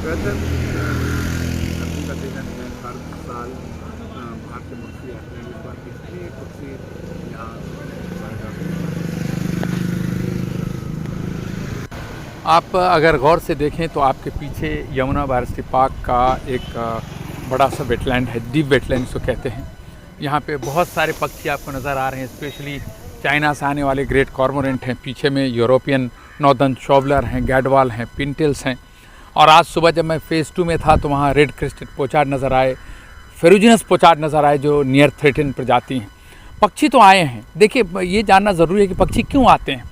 वैसे सर्दी का सीजन है, हर साल बाहर से पक्षी आते हैं। इस बार कितने पक्षी यहाँ पाए जाते हैं? आप अगर गौर से देखें तो आपके पीछे यमुना बायोस्फीयर पार्क का एक बड़ा सा वेटलैंड है, डीप वेटलैंड इसको कहते हैं। यहाँ पे बहुत सारे पक्षी आपको नज़र आ रहे हैं, स्पेशली चाइना से आने वाले ग्रेट कॉर्मोरेंट हैं, पीछे में यूरोपियन नॉर्दर्न शॉबलर हैं, गैडवाल हैं, पिनटेल्स हैं। और आज सुबह जब मैं फ़ेज़ 2 में था तो वहाँ रेड क्रेस्टेड पोचार्ड नज़र आए, फेरुजिनस पोचार्ड नज़र आए जो नियर थ्रेटेन प्रजाति हैं। पक्षी तो आए हैं। देखिए, ये जानना ज़रूरी है कि पक्षी क्यों आते हैं।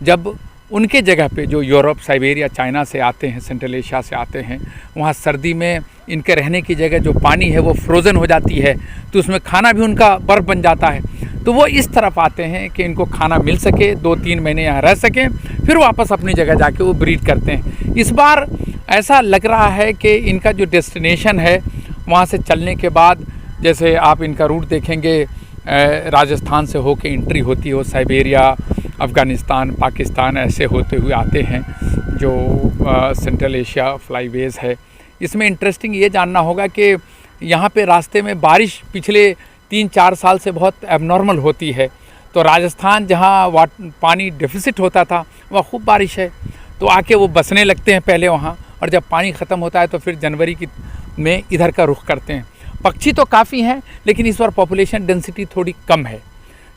जब उनके जगह पे जो यूरोप, साइबेरिया, चाइना से आते हैं, सेंट्रल एशिया से आते हैं, वहाँ सर्दी में इनके रहने की जगह जो पानी है वो फ्रोज़न हो जाती है, तो उसमें खाना भी उनका बर्फ़ बन जाता है। तो वो इस तरफ आते हैं कि इनको खाना मिल सके, 2-3 महीने यहाँ रह सकें, फिर वापस अपनी जगह जाके वो ब्रीड करते हैं। इस बार ऐसा लग रहा है कि इनका जो डेस्टिनेशन है वहाँ से चलने के बाद, जैसे आप इनका रूट देखेंगे, राजस्थान से होके एंट्री होती हो, साइबेरिया, अफ़गानिस्तान, पाकिस्तान ऐसे होते हुए आते हैं जो सेंट्रल एशिया फ्लाईवेज़ है। इसमें इंटरेस्टिंग ये जानना होगा कि यहाँ पे रास्ते में बारिश पिछले 3-4 साल से बहुत एबनॉर्मल होती है। तो राजस्थान जहाँ पानी डेफिसिट होता था वहाँ खूब बारिश है, तो आके वो बसने लगते हैं पहले वहाँ, और जब पानी ख़त्म होता है तो फिर जनवरी में इधर का रुख करते हैं। पक्षी तो काफ़ी हैं, लेकिन इस बार पॉपुलेशन डेंसिटी थोड़ी कम है।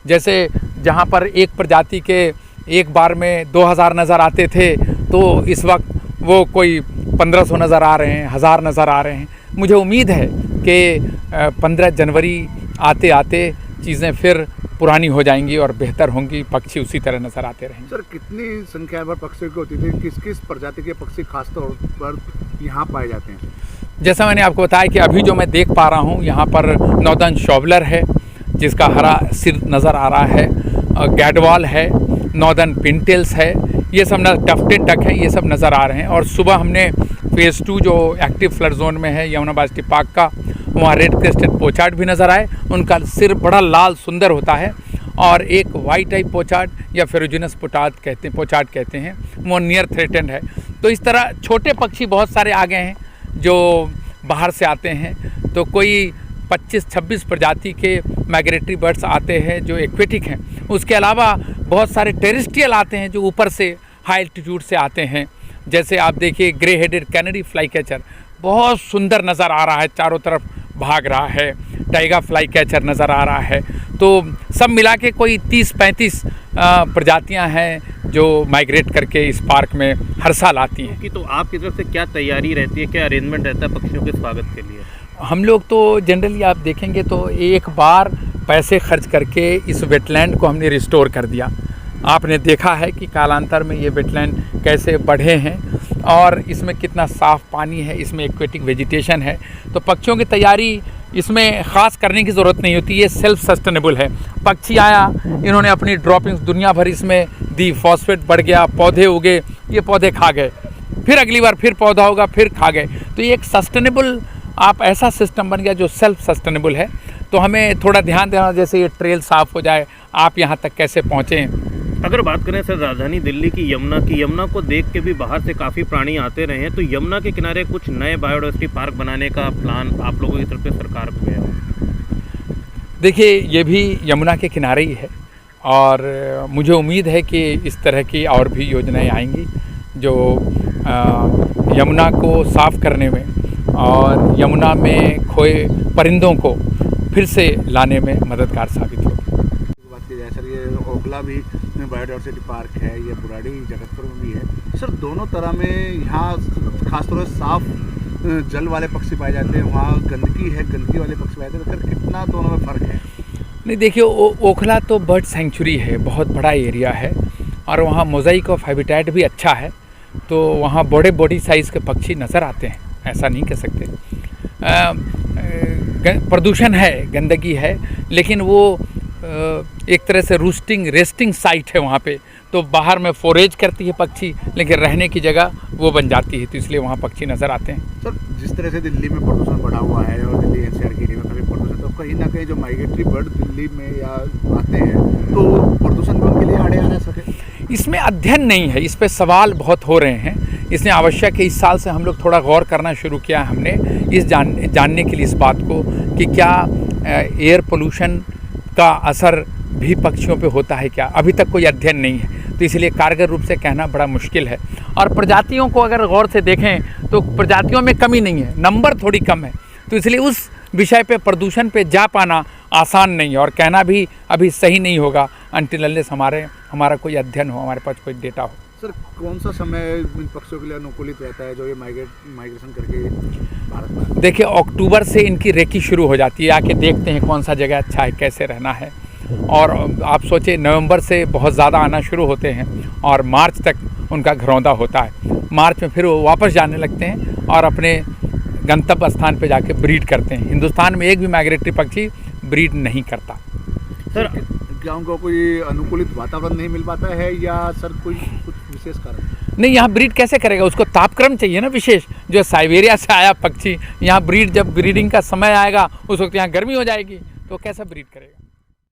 जैसे जहाँ पर एक प्रजाति के एक बार में 2000 नज़र आते थे, तो इस वक्त वो कोई 1500 नज़र आ रहे हैं, 1000 नज़र आ रहे हैं। मुझे उम्मीद है कि 15 जनवरी आते आते चीज़ें फिर पुरानी हो जाएंगी और बेहतर होंगी, पक्षी उसी तरह नज़र आते रहेंगे। सर, कितनी संख्या में पक्षियों की होती थी? किस किस प्रजाति के पक्षी खासतौर पर यहाँ पाए जाते हैं? जैसा मैंने आपको बताया कि अभी जो मैं देख पा रहा हूँ, यहाँ पर नॉर्दर्न शॉबलर है जिसका हरा सिर नज़र आ रहा है, गैडवाल है, नॉर्दर्न पिनटेल्स है, ये सब टफ्टेड डक है, ये सब नज़र आ रहे हैं। और सुबह हमने फ़ेज़ 2 जो एक्टिव फ्लड जोन में है यमुना बायोस्फीयर पार्क का, वहाँ रेड क्रेस्टेड पोचार्ड भी नज़र आए। उनका सिर बड़ा लाल सुंदर होता है, और एक वाइट टाइप पोचार्ड या फेरुजिनस पोचार्ड कहते हैं, वो नियर थ्रेटेंड है। तो इस तरह छोटे पक्षी बहुत सारे आ गए हैं जो बाहर से आते हैं। तो कोई 25-26 प्रजाति के माइग्रेटरी बर्ड्स आते हैं जो एक्वेटिक हैं। उसके अलावा बहुत सारे टेरेस्ट्रियल आते हैं जो ऊपर से हाई एल्टीट्यूड से आते हैं। जैसे आप देखिए grey headed canary fly catcher बहुत सुंदर नज़र आ रहा है, चारों तरफ भाग रहा है। टाइगर फ्लाई कैचर नज़र आ रहा है। तो सब मिला के कोई 30-35 प्रजातियां हैं जो माइग्रेट करके इस पार्क में हर साल आती हैं। तो आपकी तरफ से क्या तैयारी रहती है, क्या अरेंजमेंट रहता है पक्षियों के स्वागत के लिए? हम लोग तो जनरली आप देखेंगे तो एक बार पैसे खर्च करके इस वेटलैंड को हमने रिस्टोर कर दिया। आपने देखा है कि कालांतर में ये वेटलैंड कैसे बढ़े हैं और इसमें कितना साफ़ पानी है, इसमें एक्वेटिक वेजिटेशन है। तो पक्षियों की तैयारी इसमें ख़ास करने की ज़रूरत नहीं होती, ये सेल्फ सस्टेनेबल है। पक्षी आया, इन्होंने अपनी ड्रॉपिंग्स दुनिया भर इसमें दी, फॉस्फेट बढ़ गया, पौधे उगे, ये पौधे खा गए, फिर अगली बार फिर पौधा होगा, फिर खा गए। तो ये एक सस्टेनेबल आप ऐसा सिस्टम बन गया जो सेल्फ सस्टेनेबल है। तो हमें थोड़ा ध्यान देना, जैसे ये ट्रेल साफ़ हो जाए, आप यहाँ तक कैसे पहुँचें। अगर बात करें सर राजधानी दिल्ली की यमुना को देख के भी बाहर से काफ़ी प्राणी आते रहे हैं, तो यमुना के किनारे कुछ नए बायोडायवर्सिटी पार्क बनाने का प्लान आप लोगों की तरफ से सरकार को है? देखिए, ये भी यमुना के किनारे ही है और मुझे उम्मीद है कि इस तरह की और भी योजनाएं आएंगी जो यमुना को साफ़ करने में और यमुना में खोए परिंदों को फिर से लाने में मददगार साबित होगी। बात की जाए सर, ये ओखला भी बायोडायवर्सिटी पार्क है, ये बुराड़ी जगतपुर में भी है सर। दोनों तरह में यहाँ खासतौर से साफ जल वाले पक्षी पाए जाते हैं, वहाँ गंदगी है, गंदगी वाले पक्षी पाए जाते हैं। तो कितना दोनों में फ़र्क है? नहीं, देखिए, ओखला तो बर्ड सेंचुरी है, बहुत बड़ा एरिया है और वहाँ मोज़ाइक ऑफ हैबिटेट भी अच्छा है, तो वहाँ बड़े बॉडी साइज़ के पक्षी नज़र आते हैं, ऐसा नहीं कह सकते। प्रदूषण है, गंदगी है, लेकिन वो एक तरह से रेस्टिंग साइट है वहाँ पे। तो बाहर में फोरेज करती है पक्षी, लेकिन रहने की जगह वो बन जाती है, तो इसलिए वहाँ पक्षी नज़र आते हैं। सर, जिस तरह से दिल्ली में प्रदूषण बढ़ा हुआ है और दिल्ली एनसीआर के एरिया में काफ़ी प्रदूषण, तो कहीं ना कहीं जो माइग्रेटरी बर्ड दिल्ली में या आते हैं तो प्रदूषण भी उनके लिए आड़े आ रह सके? इसमें अध्ययन नहीं है, इस पर सवाल बहुत हो रहे हैं इसलिए आवश्यक है, इस साल से हम लोग थोड़ा गौर करना शुरू किया है हमने इस जानने के लिए इस बात को कि क्या एयर पोल्यूशन का असर भी पक्षियों पे होता है क्या। अभी तक कोई अध्ययन नहीं है, तो इसलिए कारगर रूप से कहना बड़ा मुश्किल है। और प्रजातियों को अगर गौर से देखें तो प्रजातियों में कमी नहीं है, नंबर थोड़ी कम है, तो इसलिए उस विषय पे प्रदूषण पे जा पाना आसान नहीं है और कहना भी अभी सही नहीं होगा अनटिल अनलेस हमारा कोई अध्ययन हो, हमारे पास कोई डेटा हो। सर कौन सा समय इन पक्षियों के लिए अनुकूलित रहता है जो ये माइग्रेशन करके भारत में आते हैं? देखिए, अक्टूबर से इनकी रेकी शुरू हो जाती है, आके देखते हैं कौन सा जगह अच्छा है, कैसे रहना है। और आप सोचिए नवंबर से बहुत ज़्यादा आना शुरू होते हैं और मार्च तक उनका घरौंदा होता है। मार्च में फिर वो वापस जाने लगते हैं और अपने गंतव्य स्थान पे जाके ब्रीड करते हैं। हिंदुस्तान में एक भी माइग्रेटरी पक्षी ब्रीड नहीं करता। सर क्या उनको कोई अनुकूलित वातावरण नहीं मिल पाता है या सर कोई कुछ विशेष कारण? नहीं, यहाँ ब्रीड कैसे करेगा, उसको तापक्रम चाहिए ना विशेष। जो साइबेरिया से आया पक्षी यहाँ जब ब्रीडिंग का समय आएगा उस वक्त यहाँ गर्मी हो जाएगी, तो कैसा ब्रीड करेगा।